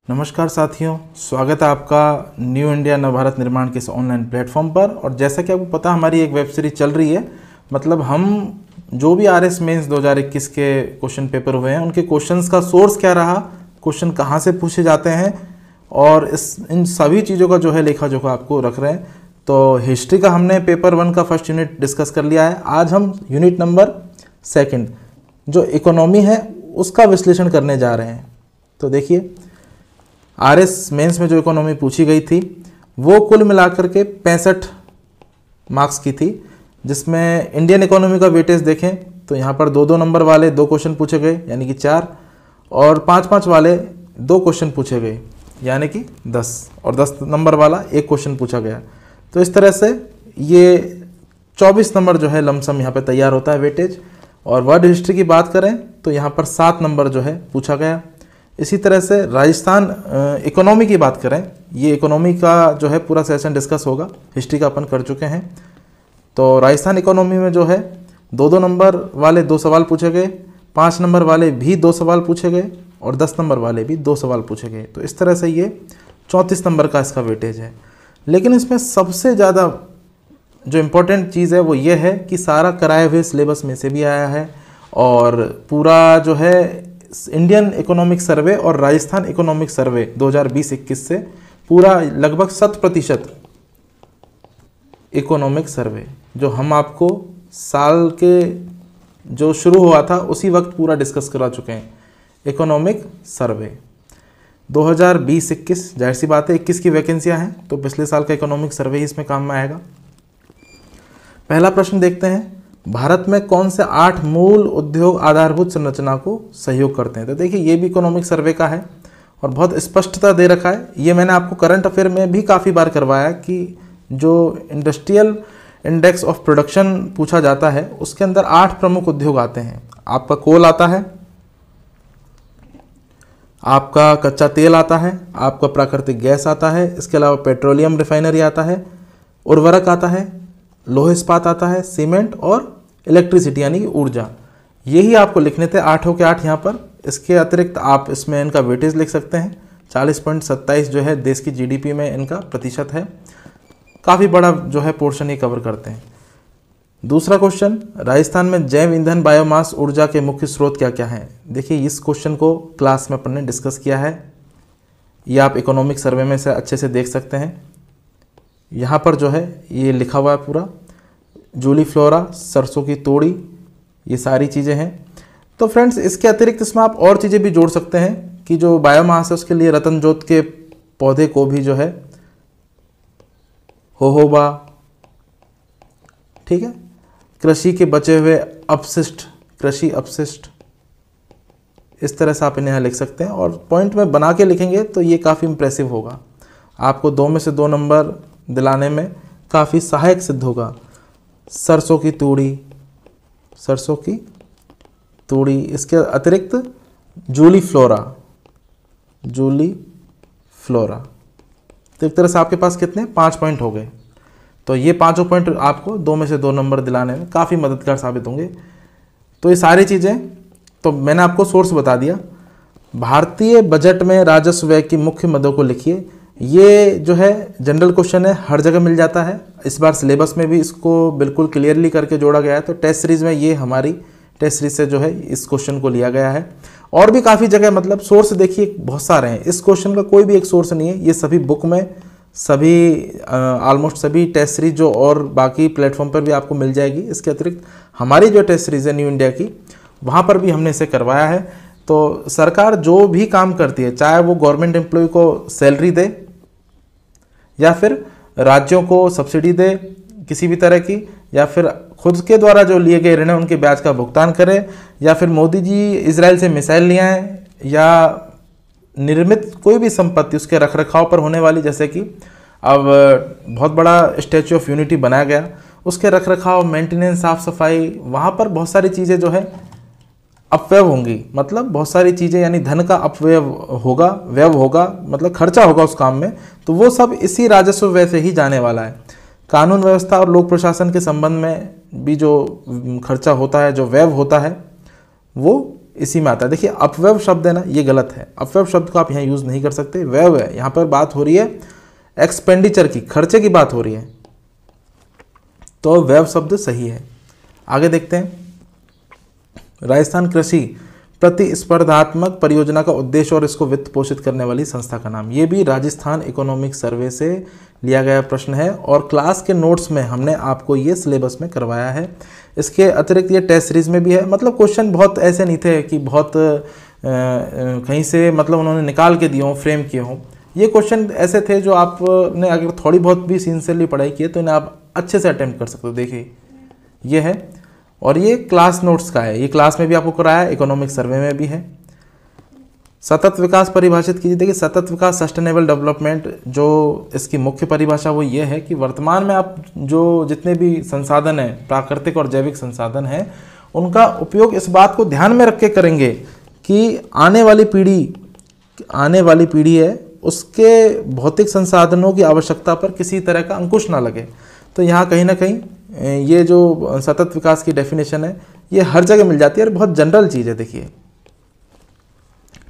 नमस्कार साथियों, स्वागत है आपका न्यू इंडिया नवभारत निर्माण के इस ऑनलाइन प्लेटफॉर्म पर। और जैसा कि आपको पता, हमारी एक वेब सीरीज चल रही है। मतलब हम जो भी आरएस मेंस 2021 के क्वेश्चन पेपर हुए हैं, उनके क्वेश्चंस का सोर्स क्या रहा, क्वेश्चन कहाँ से पूछे जाते हैं, और इन सभी चीज़ों का जो है लेखा जोखा आपको रख रहे हैं। तो हिस्ट्री का हमने पेपर 1 का फर्स्ट यूनिट डिस्कस कर लिया है। आज हम यूनिट नंबर 2 जो इकोनॉमी है उसका विश्लेषण करने जा रहे हैं। तो देखिए, आरएस मेंस में जो इकोनॉमी पूछी गई थी वो कुल मिलाकर के 65 मार्क्स की थी, जिसमें इंडियन इकोनॉमी का वेटेज देखें तो यहाँ पर 2-2 नंबर वाले 2 क्वेश्चन पूछे गए यानी कि 4, और 5-5 वाले 2 क्वेश्चन पूछे गए यानी कि 10, और 10 नंबर वाला 1 क्वेश्चन पूछा गया। तो इस तरह से ये 24 नंबर जो है लमसम यहाँ पे तैयार होता है वेटेज। और वर्ल्ड हिस्ट्री की बात करें तो यहाँ पर 7 नंबर जो है पूछा गया। इसी तरह से राजस्थान इकोनॉमी की बात करें, ये इकोनॉमी का जो है पूरा सेशन डिस्कस होगा, हिस्ट्री का अपन कर चुके हैं। तो राजस्थान इकोनॉमी में जो है 2-2 नंबर वाले 2 सवाल पूछे गए, 5 नंबर वाले भी 2 सवाल पूछे गए, और 10 नंबर वाले भी 2 सवाल पूछे गए। तो इस तरह से ये 34 नंबर का इसका वेटेज है। लेकिन इसमें सबसे ज़्यादा जो इम्पोर्टेंट चीज़ है वो ये है कि सारा कराए हुए सिलेबस में से भी आया है, और पूरा जो है इंडियन इकोनॉमिक सर्वे और राजस्थान इकोनॉमिक सर्वे 2020-21 से पूरा लगभग 100% इकोनॉमिक सर्वे जो हम आपको साल के जो शुरू हुआ था उसी वक्त पूरा डिस्कस करा चुके हैं। इकोनॉमिक सर्वे 2020-21, जाहिर सी बात है 21 की वैकेंसियां हैं, तो पिछले साल का इकोनॉमिक सर्वे ही इसमें काम में आएगा। पहला प्रश्न देखते हैं, भारत में कौन से 8 मूल उद्योग आधारभूत संरचना को सहयोग करते हैं। तो देखिए, ये भी इकोनॉमिक सर्वे का है और बहुत स्पष्टता दे रखा है। ये मैंने आपको करंट अफेयर में भी काफ़ी बार करवाया कि जो इंडस्ट्रियल इंडेक्स ऑफ प्रोडक्शन पूछा जाता है उसके अंदर 8 प्रमुख उद्योग आते हैं। आपका कोल आता है, आपका कच्चा तेल आता है, आपका प्राकृतिक गैस आता है, इसके अलावा पेट्रोलियम रिफाइनरी आता है, उर्वरक आता है, लोह इस्पात आता है, सीमेंट और इलेक्ट्रिसिटी यानी कि ऊर्जा। यही आपको लिखने थे 8 के 8 यहाँ पर। इसके अतिरिक्त आप इसमें इनका वेटेज लिख सकते हैं। 40.27 जो है देश की जीडीपी में इनका प्रतिशत है। काफ़ी बड़ा जो है पोर्शन ये कवर करते हैं। दूसरा क्वेश्चन, राजस्थान में जैव ईंधन बायोमास ऊर्जा के मुख्य स्रोत क्या क्या हैं। देखिए, इस क्वेश्चन को क्लास में अपन ने डिस्कस किया है, ये आप इकोनॉमिक सर्वे में से अच्छे से देख सकते हैं। यहाँ पर जो है ये लिखा हुआ है पूरा, जूली फ्लोरा, सरसों की तोड़ी, ये सारी चीज़ें हैं। तो फ्रेंड्स, इसके अतिरिक्त इसमें आप और चीज़ें भी जोड़ सकते हैं कि जो बायोमास है उसके लिए रतन जोत के पौधे को भी जो है होहोबा, ठीक है, कृषि के बचे हुए अपशिष्ट, कृषि अपशिष्ट, इस तरह से आप इन्हें लिख सकते हैं। और पॉइंट में बना के लिखेंगे तो ये काफ़ी इंप्रेसिव होगा, आपको 2 में से 2 नंबर दिलाने में काफ़ी सहायक सिद्ध होगा। सरसों की तूड़ी, सरसों की तूड़ी, इसके अतिरिक्त जूली फ्लोरा, जूली फ्लोरा। तो एक तरह से आपके पास कितने 5 पॉइंट हो गए। तो ये 5 पॉइंट आपको 2 में से 2 नंबर दिलाने में काफ़ी मददगार साबित होंगे। तो ये सारी चीज़ें तो मैंने आपको सोर्स बता दिया। भारतीय बजट में राजस्व व्यय की मुख्य मदों को लिखिए। ये जो है जनरल क्वेश्चन है, हर जगह मिल जाता है। इस बार सिलेबस में भी इसको बिल्कुल क्लियरली करके जोड़ा गया है। तो टेस्ट सीरीज में ये हमारी टेस्ट सीरीज से जो है इस क्वेश्चन को लिया गया है। और भी काफ़ी जगह मतलब सोर्स देखिए बहुत सारे हैं, इस क्वेश्चन का कोई भी एक सोर्स नहीं है। ये सभी बुक में, सभी ऑलमोस्ट सभी टेस्ट सीरीज जो और बाकी प्लेटफॉर्म पर भी आपको मिल जाएगी। इसके अतिरिक्त हमारी जो टेस्ट सीरीज है न्यू इंडिया की, वहाँ पर भी हमने इसे करवाया है। तो सरकार जो भी काम करती है, चाहे वो गवर्नमेंट एम्प्लॉय को सैलरी दे या फिर राज्यों को सब्सिडी दे किसी भी तरह की, या फिर खुद के द्वारा जो लिए गए ऋण है उनके ब्याज का भुगतान करे, या फिर मोदी जी इजराइल से मिसाइल ले आए, या निर्मित कोई भी संपत्ति उसके रखरखाव पर होने वाली, जैसे कि अब बहुत बड़ा स्टैचू ऑफ यूनिटी बनाया गया, उसके रखरखाव, मेंटेनेंस, साफ सफाई, वहाँ पर बहुत सारी चीज़ें जो है अपव्यय होंगी। मतलब बहुत सारी चीज़ें यानी धन का अपव्यय होगा, व्यय होगा, मतलब खर्चा होगा उस काम में। तो वो सब इसी राजस्व व्यय से ही जाने वाला है। कानून व्यवस्था और लोक प्रशासन के संबंध में भी जो खर्चा होता है, जो व्यय होता है, वो इसी में आता है। देखिए अपव्यय शब्द है ना, ये गलत है, अपव्यय शब्द को आप यहाँ यूज़ नहीं कर सकते। व्यय है, यहाँ पर बात हो रही है एक्सपेंडिचर की, खर्चे की बात हो रही है, तो व्यय शब्द सही है। आगे देखते हैं, राजस्थान कृषि प्रतिस्पर्धात्मक परियोजना का उद्देश्य और इसको वित्त पोषित करने वाली संस्था का नाम। ये भी राजस्थान इकोनॉमिक सर्वे से लिया गया प्रश्न है और क्लास के नोट्स में हमने आपको ये सिलेबस में करवाया है। इसके अतिरिक्त ये टेस्ट सीरीज में भी है। मतलब क्वेश्चन बहुत ऐसे नहीं थे कि बहुत कहीं से मतलब उन्होंने निकाल के दिए हों, फ्रेम किए हों। ये क्वेश्चन ऐसे थे जो आपने अगर थोड़ी बहुत भी सिंसियरली पढ़ाई की है तो इन्हें आप अच्छे से अटेम्प्ट कर सकते हो। देखिए ये है, और ये क्लास नोट्स का है, ये क्लास में भी आपको कराया है, इकोनॉमिक सर्वे में भी है। सतत विकास परिभाषित कीजिए। देखिए सतत विकास, सस्टेनेबल डेवलपमेंट, जो इसकी मुख्य परिभाषा वो ये है कि वर्तमान में आप जो जितने भी संसाधन हैं, प्राकृतिक और जैविक संसाधन हैं, उनका उपयोग इस बात को ध्यान में रख के करेंगे कि आने वाली पीढ़ी है उसके भौतिक संसाधनों की आवश्यकता पर किसी तरह का अंकुश ना लगे। तो यहाँ कहीं ना कहीं ये जो सतत विकास की डेफिनेशन है ये हर जगह मिल जाती है और बहुत जनरल चीज़ है। देखिए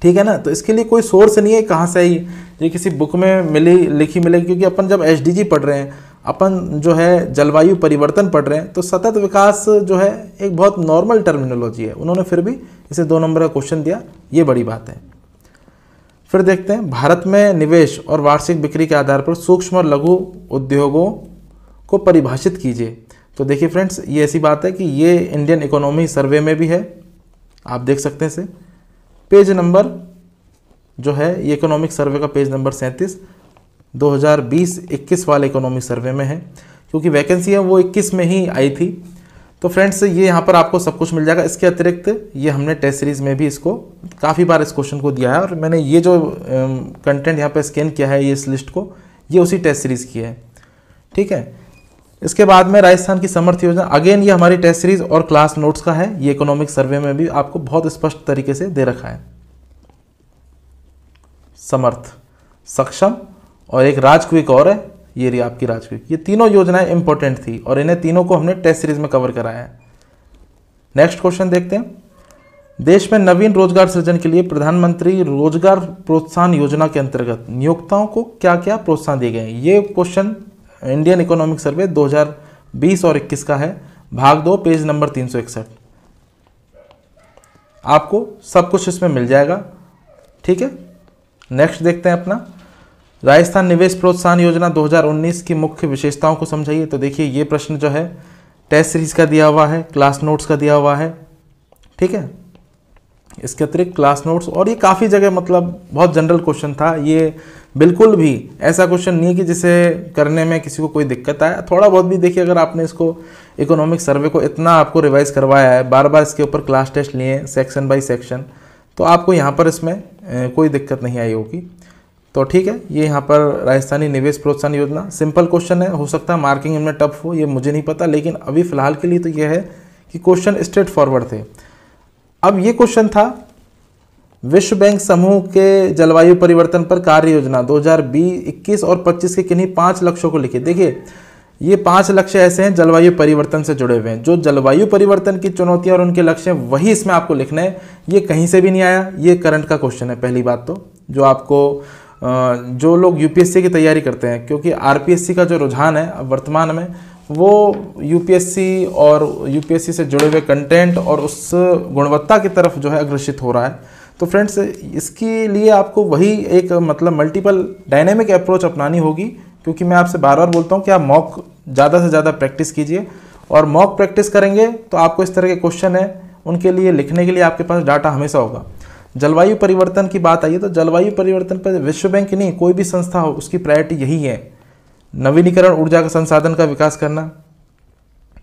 ठीक है ना, तो इसके लिए कोई सोर्स नहीं है कहाँ से आई, ये किसी बुक में लिखी मिलेगी, क्योंकि अपन जब एसडीजी पढ़ रहे हैं, अपन जो है जलवायु परिवर्तन पढ़ रहे हैं, तो सतत विकास जो है एक बहुत नॉर्मल टर्मिनोलॉजी है। उन्होंने फिर भी इसे 2 नंबर का क्वेश्चन दिया, ये बड़ी बात है। फिर देखते हैं, भारत में निवेश और वार्षिक बिक्री के आधार पर सूक्ष्म और लघु उद्योगों को परिभाषित कीजिए। तो देखिए फ्रेंड्स, ये ऐसी बात है कि ये इंडियन इकोनॉमी सर्वे में भी है, आप देख सकते हैं इसे। पेज नंबर जो है ये इकोनॉमिक सर्वे का पेज नंबर 37 2020-21 वाले इकोनॉमिक सर्वे में है, क्योंकि वैकेंसी है वो 21 में ही आई थी। तो फ्रेंड्स ये यहाँ पर आपको सब कुछ मिल जाएगा। इसके अतिरिक्त ये हमने टेस्ट सीरीज़ में भी इसको काफ़ी बार इस क्वेश्चन को दिया है, और मैंने ये जो कंटेंट यहाँ पे स्कैन किया है, ये इस लिस्ट को, ये उसी टेस्ट सीरीज़ की है। ठीक है, इसके बाद में राजस्थान की समर्थ योजना, अगेन ये हमारी टेस्ट सीरीज़ और क्लास नोट्स का है। ये इकोनॉमिक सर्वे में भी आपको बहुत स्पष्ट तरीके से दे रखा है। समर्थ, सक्षम और एक राजक्विक और है, ये रही आपकी राजक्विक। ये तीनों योजनाएं इंपॉर्टेंट थी और इन्हें तीनों को हमने टेस्ट सीरीज में कवर कराया है। नेक्स्ट क्वेश्चन देखते हैं, देश में नवीन रोजगार सृजन के लिए प्रधानमंत्री रोजगार प्रोत्साहन योजना के अंतर्गत नियोक्ताओं को क्या क्या प्रोत्साहन दिए गए हैं। ये क्वेश्चन इंडियन इकोनॉमिक सर्वे 2020 और 21 का है, भाग 2 पेज नंबर 361। आपको सब कुछ इसमें मिल जाएगा। ठीक है, नेक्स्ट देखते हैं अपना, राजस्थान निवेश प्रोत्साहन योजना 2019 की मुख्य विशेषताओं को समझाइए। तो देखिए ये प्रश्न जो है टेस्ट सीरीज का दिया हुआ है, क्लास नोट्स का दिया हुआ है। ठीक है, इसके अतिरिक्त क्लास नोट्स, और ये काफ़ी जगह मतलब बहुत जनरल क्वेश्चन था। ये बिल्कुल भी ऐसा क्वेश्चन नहीं है कि जिसे करने में किसी को कोई दिक्कत आए। थोड़ा बहुत भी देखिए, अगर आपने इसको इकोनॉमिक सर्वे को इतना आपको रिवाइज करवाया है, बार बार इसके ऊपर क्लास टेस्ट लिए सेक्शन बाय सेक्शन, तो आपको यहाँ पर इसमें कोई दिक्कत नहीं आई होगी। तो ठीक है, ये यहाँ पर राजस्थानी निवेश प्रोत्साहन योजना सिंपल क्वेश्चन है, हो सकता है मार्किंग इनमें टफ हो, ये मुझे नहीं पता, लेकिन अभी फिलहाल के लिए तो ये है कि क्वेश्चन स्ट्रेट फॉरवर्ड थे। अब ये क्वेश्चन था, विश्व बैंक समूह के जलवायु परिवर्तन पर कार्य योजना 2020-21 और 25 के किन्हीं 5 लक्ष्यों को लिखिए। देखिए ये 5 लक्ष्य ऐसे हैं जलवायु परिवर्तन से जुड़े हुए हैं, जो जलवायु परिवर्तन की चुनौतियां और उनके लक्ष्य वही इसमें आपको लिखना है। ये कहीं से भी नहीं आया, ये करंट का क्वेश्चन है। पहली बात तो जो आपको जो लोग यूपीएससी की तैयारी करते हैं, क्योंकि आरपीएससी का जो रुझान है अब वर्तमान में वो यूपीएससी और यूपीएससी से जुड़े हुए कंटेंट और उस गुणवत्ता की तरफ जो है अग्रसित हो रहा है। तो फ्रेंड्स इसके लिए आपको वही एक मतलब मल्टीपल डायनेमिक अप्रोच अपनानी होगी, क्योंकि मैं आपसे बार बार बोलता हूँ कि आप मॉक ज़्यादा से ज़्यादा प्रैक्टिस कीजिए, और मॉक प्रैक्टिस करेंगे तो आपको इस तरह के क्वेश्चन है उनके लिए लिखने के लिए आपके पास डाटा हमेशा होगा। जलवायु परिवर्तन की बात आई है तो जलवायु परिवर्तन पर विश्व बैंक की नहीं, कोई भी संस्था हो उसकी प्रायोरिटी यही है, नवीनीकरण ऊर्जा का संसाधन का विकास करना,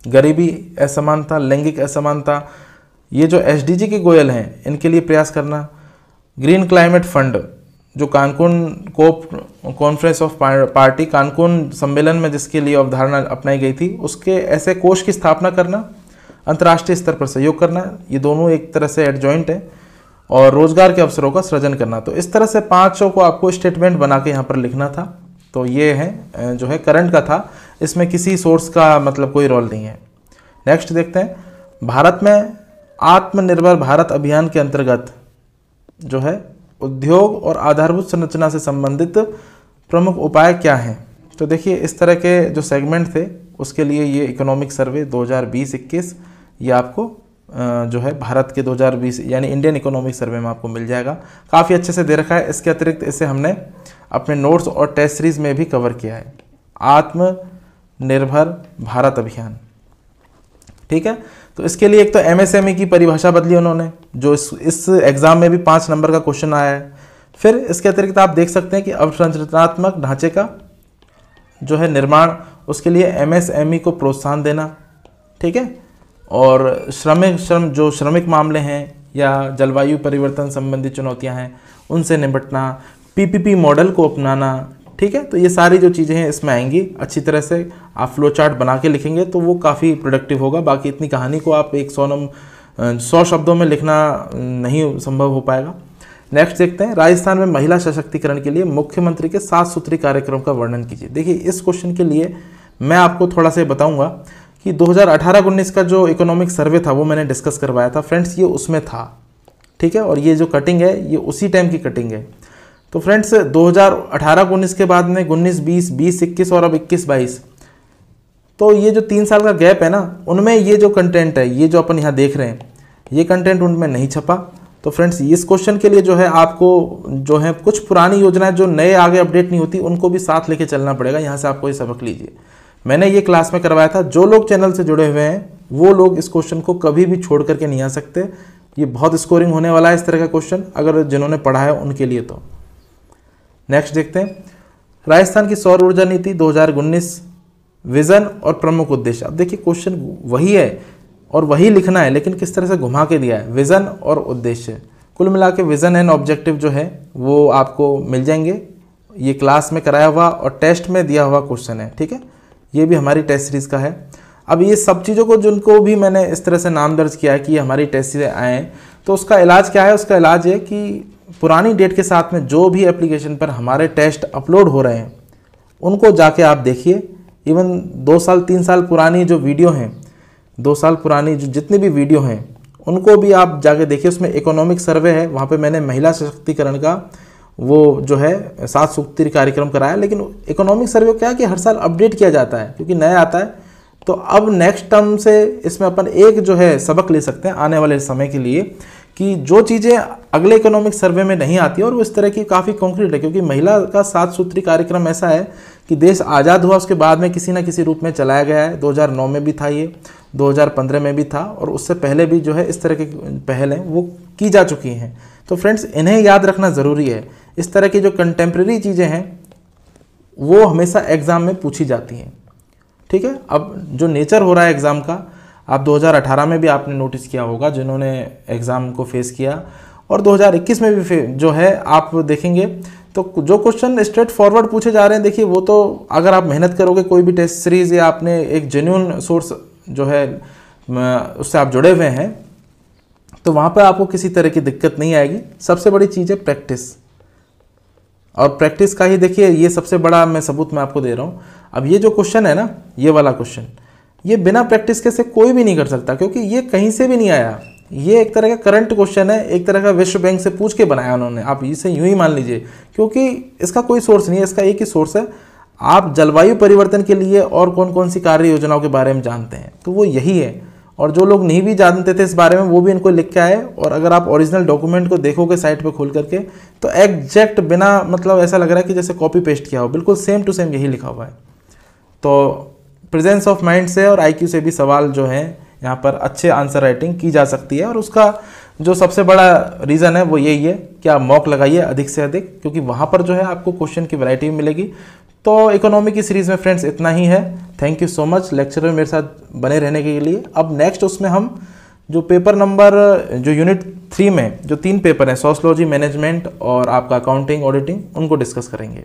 गरीबी असमानता, लैंगिक असमानता, ये जो एसडीजी के गोयल हैं इनके लिए प्रयास करना, ग्रीन क्लाइमेट फंड जो Cancun COP conference of party Cancun सम्मेलन में जिसके लिए अवधारणा अपनाई गई थी, उसके ऐसे कोष की स्थापना करना, अंतर्राष्ट्रीय स्तर पर सहयोग करना, ये दोनों एक तरह से एडजॉइंट है, और रोजगार के अवसरों का सृजन करना। तो इस तरह से 5 को आपको स्टेटमेंट बना के यहाँ पर लिखना था। तो ये है जो है करंट का था, इसमें किसी सोर्स का मतलब कोई रोल नहीं है। नेक्स्ट देखते हैं, भारत में आत्मनिर्भर भारत अभियान के अंतर्गत जो है उद्योग और आधारभूत संरचना से संबंधित प्रमुख उपाय क्या हैं। तो देखिए इस तरह के जो सेगमेंट थे उसके लिए ये इकोनॉमिक सर्वे 2020-21 ये आपको जो है भारत के 2020 यानी इंडियन इकोनॉमिक सर्वे में आपको मिल जाएगा। काफ़ी अच्छे से दे रखा है। इसके अतिरिक्त इसे हमने अपने नोट्स और टेस्ट सीरीज में भी कवर किया है, आत्मनिर्भर भारत अभियान। ठीक है, तो इसके लिए एक तो एमएसएमई की परिभाषा बदली उन्होंने, जो इस एग्जाम में भी 5 नंबर का क्वेश्चन आया है। फिर इसके अतिरिक्त आप देख सकते हैं कि अवसंरचनात्मक ढांचे का जो है निर्माण, उसके लिए एमएसएमई को प्रोत्साहन देना। ठीक है, और श्रमिक मामले हैं या जलवायु परिवर्तन संबंधी चुनौतियां हैं उनसे निपटना, पीपीपी मॉडल को अपनाना। ठीक है, तो ये सारी जो चीज़ें हैं इसमें आएंगी। अच्छी तरह से आप फ्लो चार्ट बना के लिखेंगे तो वो काफ़ी प्रोडक्टिव होगा। बाकी इतनी कहानी को आप 100 शब्दों में लिखना नहीं संभव हो पाएगा। नेक्स्ट देखते हैं, राजस्थान में महिला सशक्तिकरण के लिए मुख्यमंत्री के 7 सूत्री कार्यक्रम का वर्णन कीजिए। देखिए इस क्वेश्चन के लिए मैं आपको थोड़ा सा बताऊंगा कि 2018-19 का जो इकोनॉमिक सर्वे था वो मैंने डिस्कस करवाया था फ्रेंड्स, ये उसमें था। ठीक है, और ये जो कटिंग है ये उसी टाइम की कटिंग है। तो फ्रेंड्स 2018-19 के बाद में 19-20, 20-21 और अब 21-22, तो ये जो 3 साल का गैप है ना, उनमें ये जो कंटेंट है, ये जो अपन यहाँ देख रहे हैं, ये कंटेंट उनमें नहीं छपा। तो फ्रेंड्स इस क्वेश्चन के लिए जो है आपको जो है कुछ पुरानी योजनाएं जो नए आगे अपडेट नहीं होती उनको भी साथ लेके चलना पड़ेगा। यहाँ से आपको ये सबक लीजिए। मैंने ये क्लास में करवाया था, जो लोग चैनल से जुड़े हुए हैं वो लोग इस क्वेश्चन को कभी भी छोड़ करके नहीं आ सकते। ये बहुत स्कोरिंग होने वाला है इस तरह का क्वेश्चन, अगर जिन्होंने पढ़ा है उनके लिए। तो नेक्स्ट देखते हैं, राजस्थान की सौर ऊर्जा नीति 2019 विजन और प्रमुख उद्देश्य। अब देखिए क्वेश्चन वही है और वही लिखना है, लेकिन किस तरह से घुमा के दिया है, विजन और उद्देश्य। कुल मिला के विजन एंड ऑब्जेक्टिव जो है वो आपको मिल जाएंगे। ये क्लास में कराया हुआ और टेस्ट में दिया हुआ क्वेश्चन है। ठीक है, ये भी हमारी टेस्ट सीरीज का है। अब ये सब चीज़ों को जिनको भी मैंने इस तरह से नाम दर्ज किया है कि ये हमारी टेस्ट सीरीज आए हैं, तो उसका इलाज क्या है? उसका इलाज है कि पुरानी डेट के साथ में जो भी एप्लीकेशन पर हमारे टेस्ट अपलोड हो रहे हैं उनको जाके आप देखिए। इवन 2 साल 3 साल पुरानी जो वीडियो हैं, 2 साल पुरानी जो जितनी भी वीडियो हैं उनको भी आप जाके देखिए। उसमें इकोनॉमिक सर्वे है, वहाँ पे मैंने महिला सशक्तिकरण का वो जो है 7 सूत्री कार्यक्रम कराया। लेकिन इकोनॉमिक सर्वे क्या है कि हर साल अपडेट किया जाता है क्योंकि नया आता है। तो अब नेक्स्ट टर्म से इसमें अपन एक जो है सबक ले सकते हैं आने वाले समय के लिए कि जो चीज़ें अगले इकोनॉमिक सर्वे में नहीं आती और वो इस तरह की काफ़ी कॉन्क्रीट है। क्योंकि महिला का 7 सूत्री कार्यक्रम ऐसा है कि देश आज़ाद हुआ उसके बाद में किसी ना किसी रूप में चलाया गया है। 2009 में भी था ये, 2015 में भी था और उससे पहले भी जो है इस तरह की पहलें वो की जा चुकी हैं। तो फ्रेंड्स इन्हें याद रखना ज़रूरी है। इस तरह की जो कंटेम्प्रेरी चीज़ें हैं वो हमेशा एग्ज़ाम में पूछी जाती हैं। ठीक है, अब जो नेचर हो रहा है एग्ज़ाम का, आप 2018 में भी आपने नोटिस किया होगा जिन्होंने एग्ज़ाम को फेस किया, और 2021 में भी जो है आप देखेंगे तो जो क्वेश्चन स्ट्रेट फॉरवर्ड पूछे जा रहे हैं, देखिए वो तो अगर आप मेहनत करोगे, कोई भी टेस्ट सीरीज़ या आपने एक जेन्युइन सोर्स जो है उससे आप जुड़े हुए हैं, तो वहाँ पर आपको किसी तरह की दिक्कत नहीं आएगी। सबसे बड़ी चीज़ है प्रैक्टिस, और प्रैक्टिस का ही देखिए ये सबसे बड़ा मैं सबूत मैं आपको दे रहा हूँ। अब ये जो क्वेश्चन है ना, ये वाला क्वेश्चन, ये बिना प्रैक्टिस के से कोई भी नहीं कर सकता क्योंकि ये कहीं से भी नहीं आया। ये एक तरह का करंट क्वेश्चन है, एक तरह का विश्व बैंक से पूछ के बनाया उन्होंने, आप इसे यूं ही मान लीजिए, क्योंकि इसका कोई सोर्स नहीं है, इसका एक ही सोर्स है। आप जलवायु परिवर्तन के लिए और कौन कौन सी कार्य योजनाओं के बारे में जानते हैं, तो वो यही है। और जो लोग नहीं भी जानते थे इस बारे में वो भी इनको लिख के आए। और अगर आप ओरिजिनल डॉक्यूमेंट को देखोगे साइट पे खोल करके, तो एग्जैक्ट बिना मतलब ऐसा लग रहा है कि जैसे कॉपी पेस्ट किया हो, बिल्कुल सेम टू सेम यही लिखा हुआ है। तो प्रेजेंस ऑफ माइंड से और आईक्यू से भी सवाल जो है यहाँ पर अच्छे आंसर राइटिंग की जा सकती है। और उसका जो सबसे बड़ा रीज़न है वो यही है कि आप मॉक लगाइए अधिक से अधिक, क्योंकि वहाँ पर जो है आपको क्वेश्चन की वैरायटी मिलेगी। तो इकोनॉमी की सीरीज़ में फ्रेंड्स इतना ही है। Thank you so much lecture में मेरे साथ बने रहने के लिए। अब नेक्स्ट उसमें हम जो पेपर नंबर जो यूनिट 3 में जो 3 पेपर हैं, सोशियोलॉजी, मैनेजमेंट और आपका अकाउंटिंग ऑडिटिंग, उनको डिस्कस करेंगे।